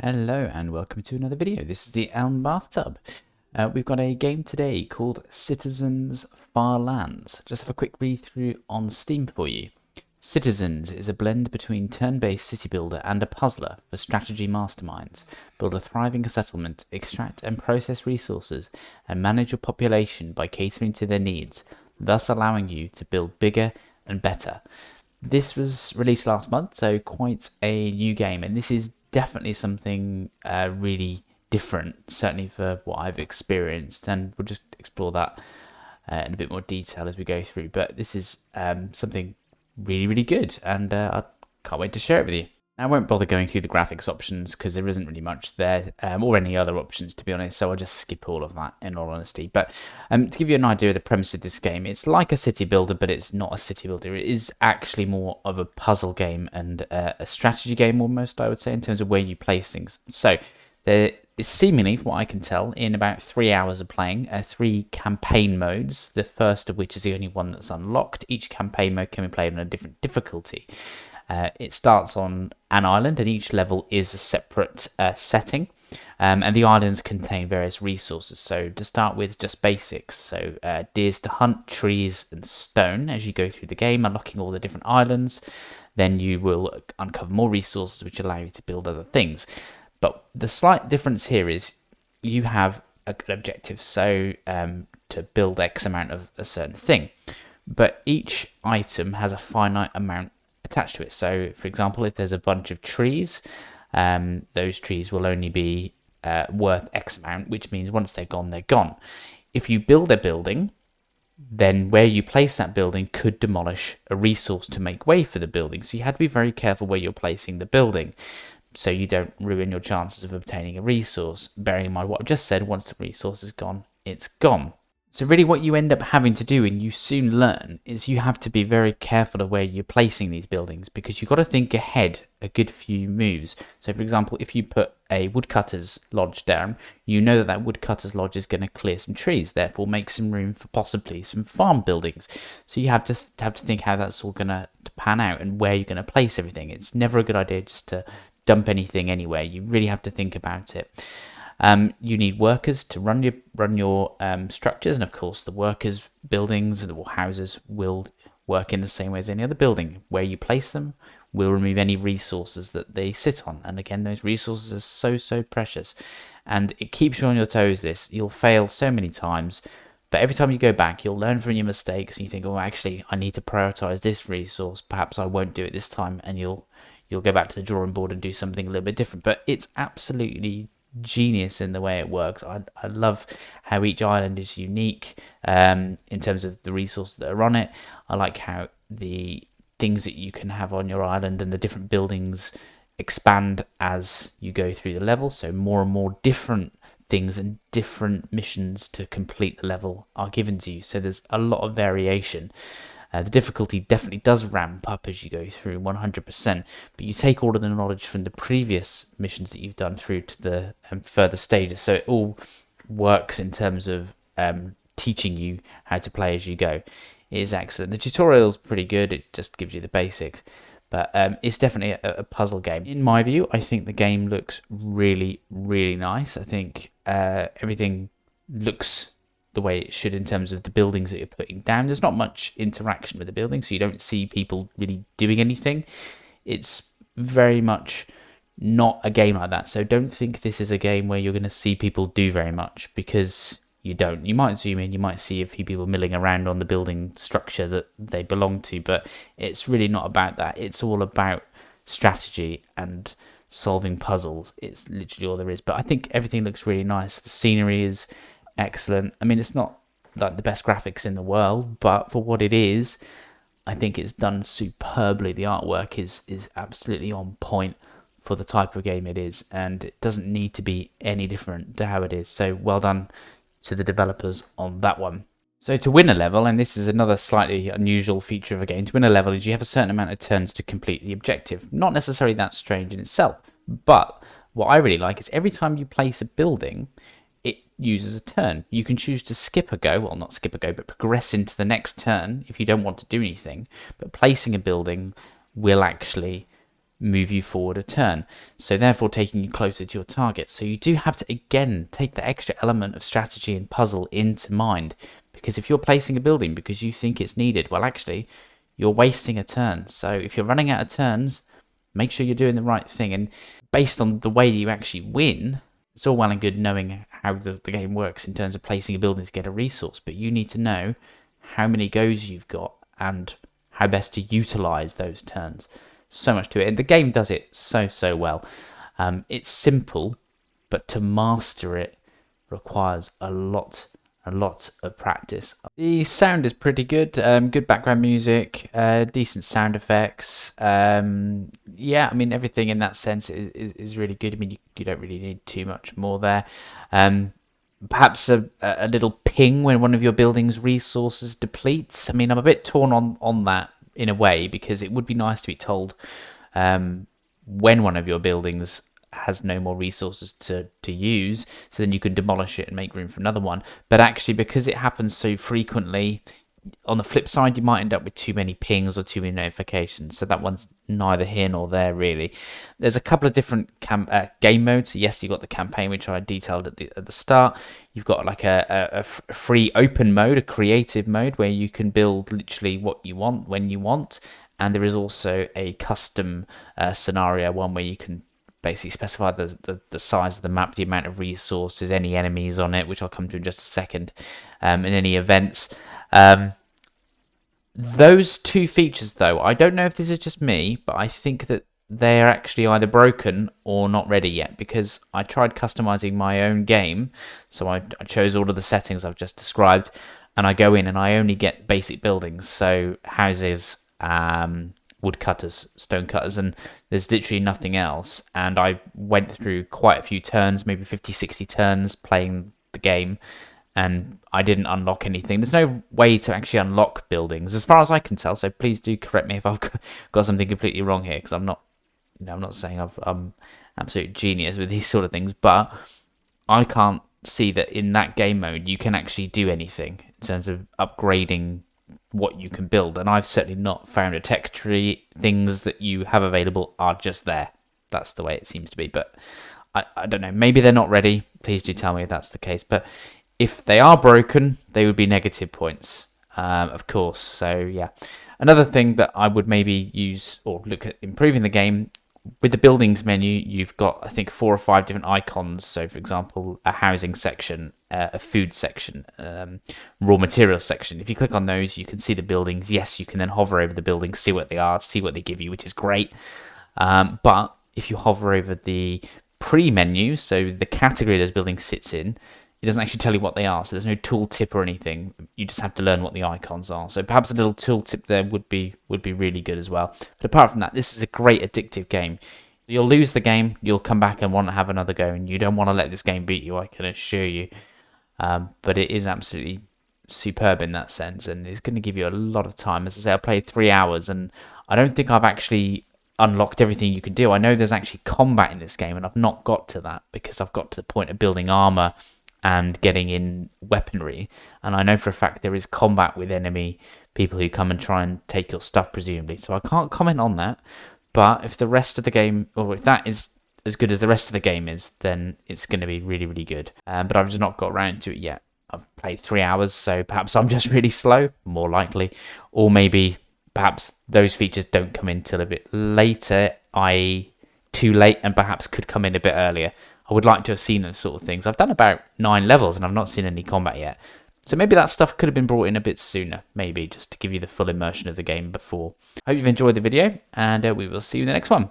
Hello and welcome to another video. This is the Elm Bathtub. We've got a game today called Citizens Far Lands. Just have a quick read through on Steam for you. Citizens is a blend between turn-based city builder and a puzzler for strategy masterminds. Build a thriving settlement, extract and process resources, and manage your population by catering to their needs, thus allowing you to build bigger and better. This was released last month, so quite a new game, and this is definitely something really different, certainly for what I've experienced, and we'll just explore that in a bit more detail as we go through. But this is something really, really good, and I can't wait to share it with you. I won't bother going through the graphics options because there isn't really much there, or any other options to be honest, so I'll just skip all of that in all honesty. But to give you an idea of the premise of this game, it's like a city builder, but it's not a city builder. It is actually more of a puzzle game and a strategy game almost, I would say, in terms of where you place things. So there is seemingly, from what I can tell, in about 3 hours of playing, 3 campaign modes, the first of which is the only one that's unlocked. Each campaign mode can be played on a different difficulty. It starts on an island, and each level is a separate setting, and the islands contain various resources. So to start with, just basics. So deers to hunt, trees and stone as you go through the game, unlocking all the different islands. Then you will uncover more resources which allow you to build other things. But the slight difference here is you have an objective, so to build X amount of a certain thing. But each item has a finite amount attached to it. So, for example, if there's a bunch of trees, those trees will only be worth X amount, which means once they're gone, they're gone. If you build a building, then where you place that building could demolish a resource to make way for the building. So you have to be very careful where you're placing the building, so you don't ruin your chances of obtaining a resource. Bearing in mind what I've just said, once the resource is gone, it's gone. So really what you end up having to do, and you soon learn, is you have to be very careful of where you're placing these buildings, because you've got to think ahead a good few moves. So for example, if you put a woodcutter's lodge down, you know that that woodcutter's lodge is going to clear some trees, therefore make some room for possibly some farm buildings. So you have to think how that's all going to pan out and where you're going to place everything. It's never a good idea just to dump anything anywhere. You really have to think about it. You need workers to run your structures, and of course the workers' buildings or houses will work in the same way as any other building. Where you place them will remove any resources that they sit on, and again, those resources are so precious, and it keeps you on your toes. You'll fail so many times, but every time you go back, you'll learn from your mistakes, and you think, oh, actually, I need to prioritize this resource. Perhaps I won't do it this time, and you'll go back to the drawing board and do something a little bit different. But it's absolutely genius in the way it works. I love how each island is unique in terms of the resources that are on it. I like how the things that you can have on your island and the different buildings expand as you go through the level. So more and more different things and different missions to complete the level are given to you. So there's a lot of variation. The difficulty definitely does ramp up as you go through 100%, but you take all of the knowledge from the previous missions that you've done through to the further stages, so it all works in terms of teaching you how to play as you go. It is excellent. The tutorial is pretty good, it just gives you the basics, but it's definitely a puzzle game. In my view, I think the game looks really, really nice. I think everything looks the way it should in terms of the buildings that you're putting down. There's not much interaction with the buildings, so you don't see people really doing anything. It's very much not a game like that, so don't think this is a game where you're going to see people do very much, because you don't. You might zoom in, you might see a few people milling around on the building structure that they belong to, but it's really not about that. It's all about strategy and solving puzzles. It's literally all there is. But I think everything looks really nice. The scenery is excellent. I mean, it's not like the best graphics in the world, but for what it is, I think it's done superbly. The artwork is absolutely on point for the type of game it is, and it doesn't need to be any different to how it is. So well done to the developers on that one. So to win a level, and this is another slightly unusual feature of a game, to win a level is you have a certain amount of turns to complete the objective. Not necessarily that strange in itself, but what I really like is every time you place a building, it uses a turn. You can choose to skip a go, well, not skip a go, but progress into the next turn if you don't want to do anything. But placing a building will actually move you forward a turn, so therefore taking you closer to your target. So you do have to again take the extra element of strategy and puzzle into mind, because if you're placing a building because you think it's needed, well actually you're wasting a turn. So if you're running out of turns, make sure you're doing the right thing. And based on the way you actually win, it's all well and good knowing how the game works in terms of placing a building to get a resource, but you need to know how many goes you've got and how best to utilize those turns. So much to it, and the game does it so well. It's simple, but to master it requires a lot of practice. The sound is pretty good, good background music, decent sound effects. Yeah, I mean everything in that sense is really good. I mean you don't really need too much more there. Perhaps a little ping when one of your building's resources depletes. I mean, I'm a bit torn on that in a way, because it would be nice to be told when one of your buildings has no more resources to use, so then you can demolish it and make room for another one. But actually, because it happens so frequently, on the flip side, you might end up with too many pings or too many notifications. So that one's neither here nor there, really. There's a couple of different game modes. So yes, you've got the campaign, which I detailed at the start. You've got like a free open mode, a creative mode, where you can build literally what you want when you want. And there is also a custom scenario one where you can basically specify the size of the map, the amount of resources, any enemies on it, which I'll come to in just a second, and any events. Those two features, though, I don't know if this is just me, but I think that they're actually either broken or not ready yet, because I tried customizing my own game. So I chose all of the settings I've just described, and I go in and I only get basic buildings, so houses, woodcutters, stone cutters, and there's literally nothing else. And I went through quite a few turns, maybe 50-60 turns playing the game, and I didn't unlock anything. There's no way to actually unlock buildings as far as I can tell, so please do correct me if I've got something completely wrong here, because I'm not saying I'm absolute genius with these sort of things, but I can't see that in that game mode you can actually do anything in terms of upgrading what you can build. And I've certainly not found a tech tree. Things that you have available are just there. That's the way it seems to be, but I don't know, maybe they're not ready. Please do tell me if that's the case. But if they are broken, they would be negative points, of course. So yeah, another thing that I would maybe use or look at improving the game, with the buildings menu, you've got, I think, 4 or 5 different icons. So, for example, a housing section, a food section, raw materials section. If you click on those, you can see the buildings. Yes, you can then hover over the buildings, see what they are, see what they give you, which is great. But if you hover over the pre-menu, so the category those buildings sits in, it doesn't actually tell you what they are, so there's no tooltip or anything. You just have to learn what the icons are. So perhaps a little tooltip there would be really good as well. But apart from that, this is a great addictive game. You'll lose the game, you'll come back and want to have another go, and you don't want to let this game beat you, I can assure you. But it is absolutely superb in that sense, and it's going to give you a lot of time. As I say, I played 3 hours, and I don't think I've actually unlocked everything you can do. I know there's actually combat in this game, and I've not got to that because I've got to the point of building armor and getting in weaponry, and I know for a fact there is combat with enemy people who come and try and take your stuff, presumably, so I can't comment on that. But if the rest of the game, or if that is as good as the rest of the game is, then it's going to be really good. But I've just not got around to it yet. I've played 3 hours, so perhaps I'm just really slow, more likely, or maybe perhaps those features don't come in till a bit later, i.e. too late, and perhaps could come in a bit earlier. I would like to have seen those sort of things. I've done about 9 levels and I've not seen any combat yet. So maybe that stuff could have been brought in a bit sooner, maybe, just to give you the full immersion of the game before. I hope you've enjoyed the video, and we will see you in the next one.